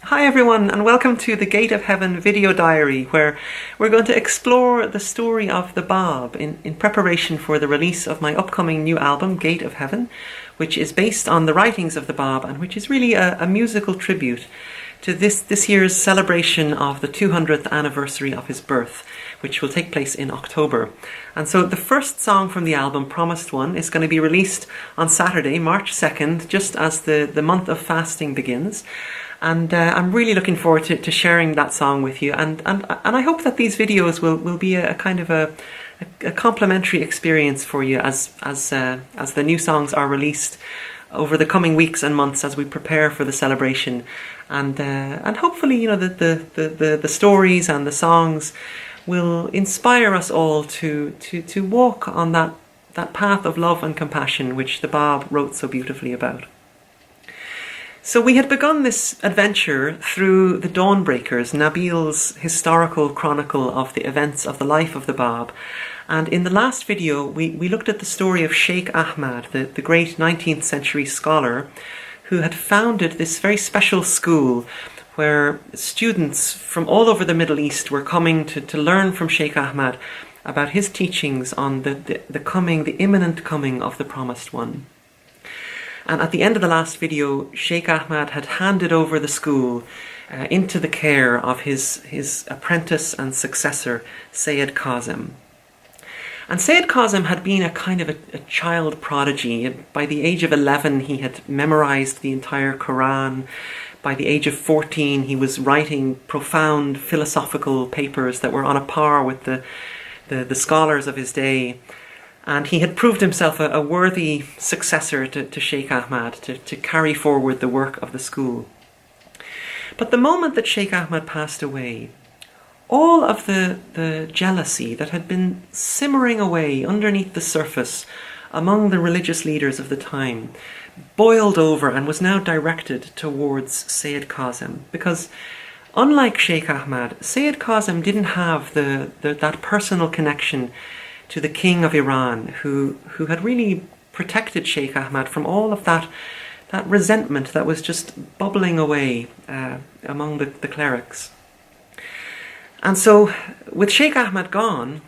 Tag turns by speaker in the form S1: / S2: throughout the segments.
S1: Hi everyone, and welcome to the Gate of Heaven video diary, where we're going to explore the story of the Bab in preparation for the release of my upcoming new album, Gate of Heaven, which is based on the writings of the Bab and which is really a musical tribute to this year's celebration of the 200th anniversary of his birth, which will take place in October. And so the first song from the album, Promised One, is going to be released on Saturday, March 2nd, just as the month of fasting begins. And I'm really looking forward to sharing that song with you, and I hope that these videos will be a kind of a complimentary experience for you as the new songs are released over the coming weeks and months as we prepare for the celebration, and hopefully the stories and the songs will inspire us all to walk on that path of love and compassion which the Bab wrote so beautifully about. So we had begun this adventure through the Dawnbreakers, Nabil's historical chronicle of the events of the life of the Bab. And in the last video, we looked at the story of Sheikh Ahmad, the great 19th century scholar, who had founded this very special school where students from all over the Middle East were coming to learn from Sheikh Ahmad about his teachings on the imminent coming of the Promised One. And at the end of the last video, Sheikh Ahmad had handed over the school into the care of his apprentice and successor, Sayyid Kazim. And Sayyid Kazim had been a kind of a child prodigy. By the age of 11, he had memorized the entire Quran. By the age of 14, he was writing profound philosophical papers that were on a par with the scholars of his day. And he had proved himself a worthy successor to Sheikh Ahmad, to carry forward the work of the school. But the moment that Sheikh Ahmad passed away, all of the jealousy that had been simmering away underneath the surface among the religious leaders of the time boiled over and was now directed towards Sayyid Kazim. Because unlike Sheikh Ahmad, Sayyid Kazim didn't have that personal connection to the king of Iran, who had really protected Sheikh Ahmad from all of that resentment that was just bubbling away among the clerics. And so, with Sheikh Ahmad gone,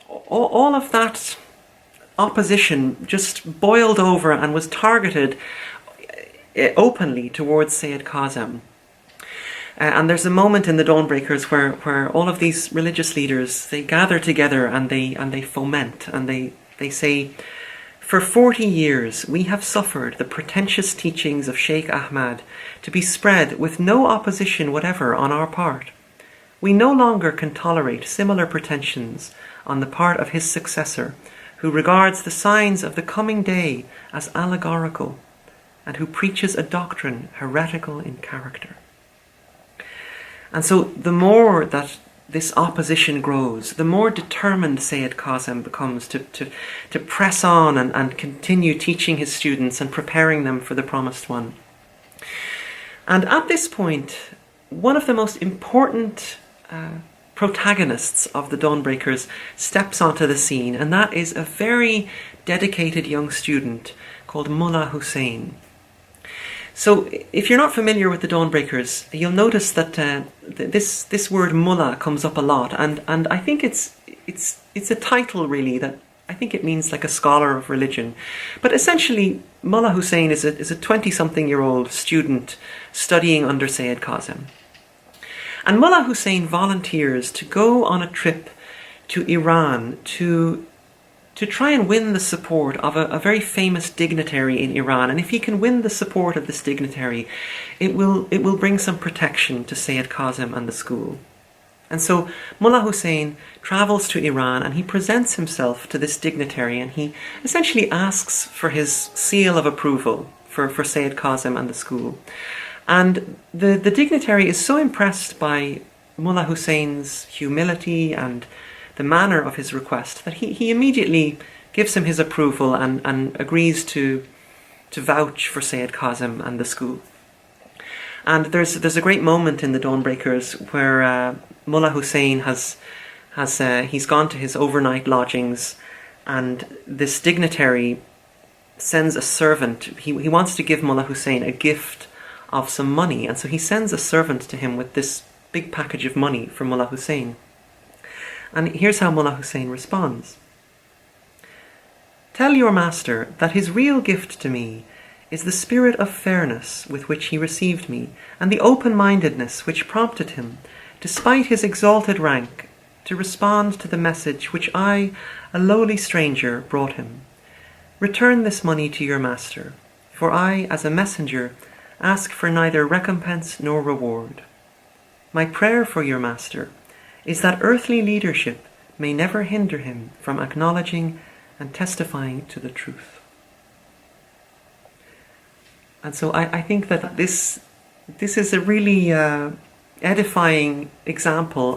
S1: all of that opposition just boiled over and was targeted openly towards Sayyid Kazim. And there's a moment in the Dawnbreakers where all of these religious leaders, they gather together and they foment and they say, "For 40 years we have suffered the pretentious teachings of Sheikh Ahmad to be spread with no opposition whatever on our part. We no longer can tolerate similar pretensions on the part of his successor, who regards the signs of the coming day as allegorical and who preaches a doctrine heretical in character." And so the more that this opposition grows, the more determined Sayyid Kazim becomes to press on and continue teaching his students and preparing them for the Promised One. And at this point, one of the most important protagonists of the Dawnbreakers steps onto the scene, and that is a very dedicated young student called Mullah Hussein. So, if you're not familiar with the Dawnbreakers, you'll notice that this word mullah comes up a lot, and I think it's a title really that I think it means like a scholar of religion. But essentially, Mullah Hussein is a 20-something-year-old student studying under Sayyid Kazim. And Mullah Hussein volunteers to go on a trip to Iran to try and win the support of a very famous dignitary in Iran. And if he can win the support of this dignitary, it will bring some protection to Sayyid Kazim and the school. And so Mullah Hussein travels to Iran and he presents himself to this dignitary, and he essentially asks for his seal of approval for Sayyid Kazim and the school. And the dignitary is so impressed by Mullah Hussein's humility and the manner of his request that he immediately gives him his approval and agrees to vouch for Sayyid Kazim and the school. And there's a great moment in the Dawnbreakers where Mullah Hussein he's gone to his overnight lodgings, and this dignitary sends a servant. He wants to give Mullah Hussein a gift of some money. And so he sends a servant to him with this big package of money from Mullah Hussein. And here's how Mullah Hussein responds. "Tell your master that his real gift to me is the spirit of fairness with which he received me, and the open-mindedness which prompted him, despite his exalted rank, to respond to the message which I, a lowly stranger, brought him. Return this money to your master, for I, as a messenger, ask for neither recompense nor reward. My prayer for your master is that earthly leadership may never hinder him from acknowledging and testifying to the truth." And so I think that this is a really edifying example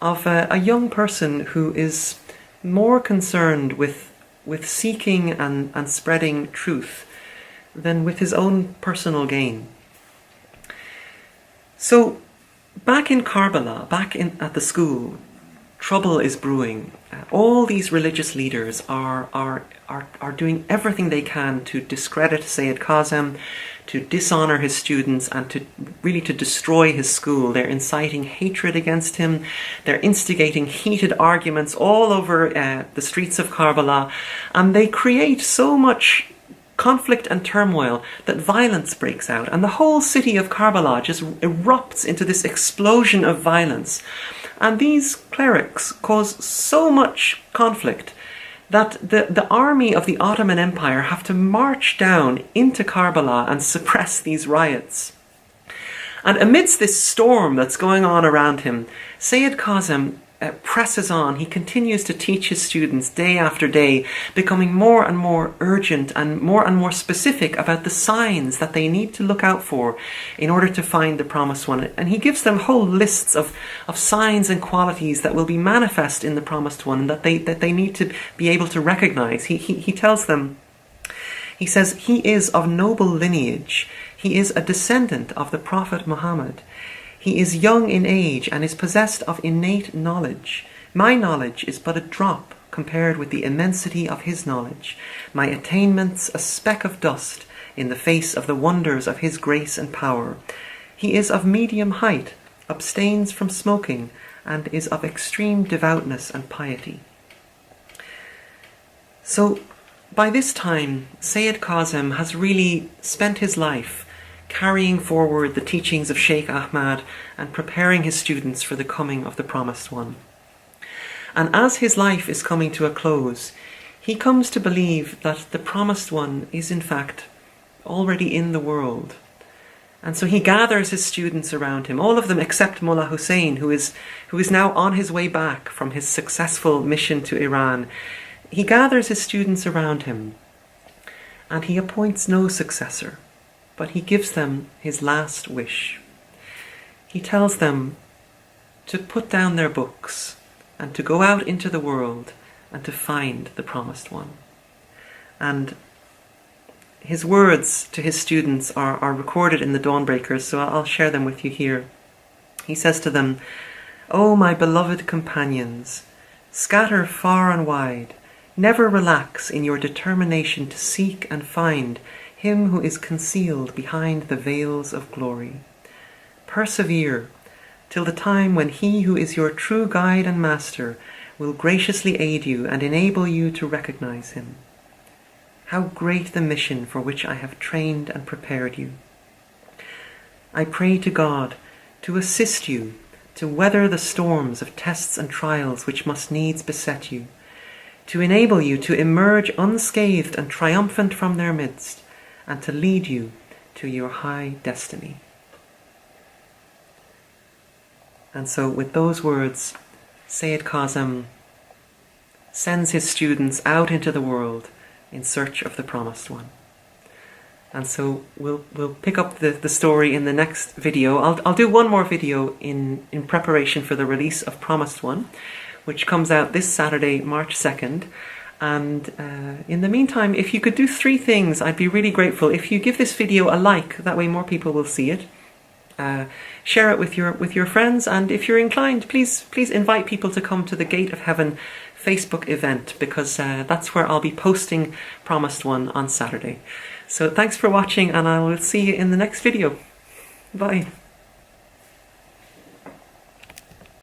S1: of a young person who is more concerned with seeking and spreading truth than with his own personal gain. So back in Karbala, at the school, trouble is brewing. All these religious leaders are doing everything they can to discredit Sayyid Kazem, to dishonor his students, and to destroy his school. They're inciting hatred against him. They're instigating heated arguments all over the streets of Karbala, and they create so much conflict and turmoil that violence breaks out, and the whole city of Karbala just erupts into this explosion of violence. And these clerics cause so much conflict that the army of the Ottoman Empire have to march down into Karbala and suppress these riots. And amidst this storm that's going on around him, Sayyid Kazem presses on. He continues to teach his students day after day, becoming more and more urgent and more specific about the signs that they need to look out for in order to find the promised one. And he gives them whole lists of signs and qualities that will be manifest in the promised one, and that they need to be able to recognize. He tells them, he says, "He is of noble lineage. He is a descendant of the Prophet Muhammad. He is young in age and is possessed of innate knowledge. My knowledge is but a drop compared with the immensity of his knowledge. My attainments a speck of dust in the face of the wonders of his grace and power. He is of medium height, abstains from smoking, and is of extreme devoutness and piety." So by this time, Sayyid Kazem has really spent his life carrying forward the teachings of Sheikh Ahmad and preparing his students for the coming of the Promised One. And as his life is coming to a close, he comes to believe that the Promised One is in fact already in the world. And so he gathers his students around him, all of them except Mullah Hussein, who is now on his way back from his successful mission to Iran. He gathers his students around him, and he appoints no successor, but he gives them his last wish. He tells them to put down their books and to go out into the world and to find the Promised One. And his words to his students are recorded in the Dawnbreakers, so I'll share them with you here. He says to them, "O my beloved companions, scatter far and wide, never relax in your determination to seek and find him who is concealed behind the veils of glory. Persevere till the time when he who is your true guide and master will graciously aid you and enable you to recognize him. How great the mission for which I have trained and prepared you. I pray to God to assist you to weather the storms of tests and trials which must needs beset you, to enable you to emerge unscathed and triumphant from their midst, and to lead you to your high destiny." And so with those words, Sayyid Kazem sends his students out into the world in search of the Promised One. And so we'll pick up the story in the next video. I'll do one more video in preparation for the release of Promised One, which comes out this Saturday, March 2nd. And in the meantime, if you could do 3 things, I'd be really grateful. If you give this video a like, that way more people will see it. Share it with your friends, and if you're inclined, please invite people to come to the Gate of Heaven Facebook event, because that's where I'll be posting Promised One on Saturday. So thanks for watching, and I will see you in the next video. Bye.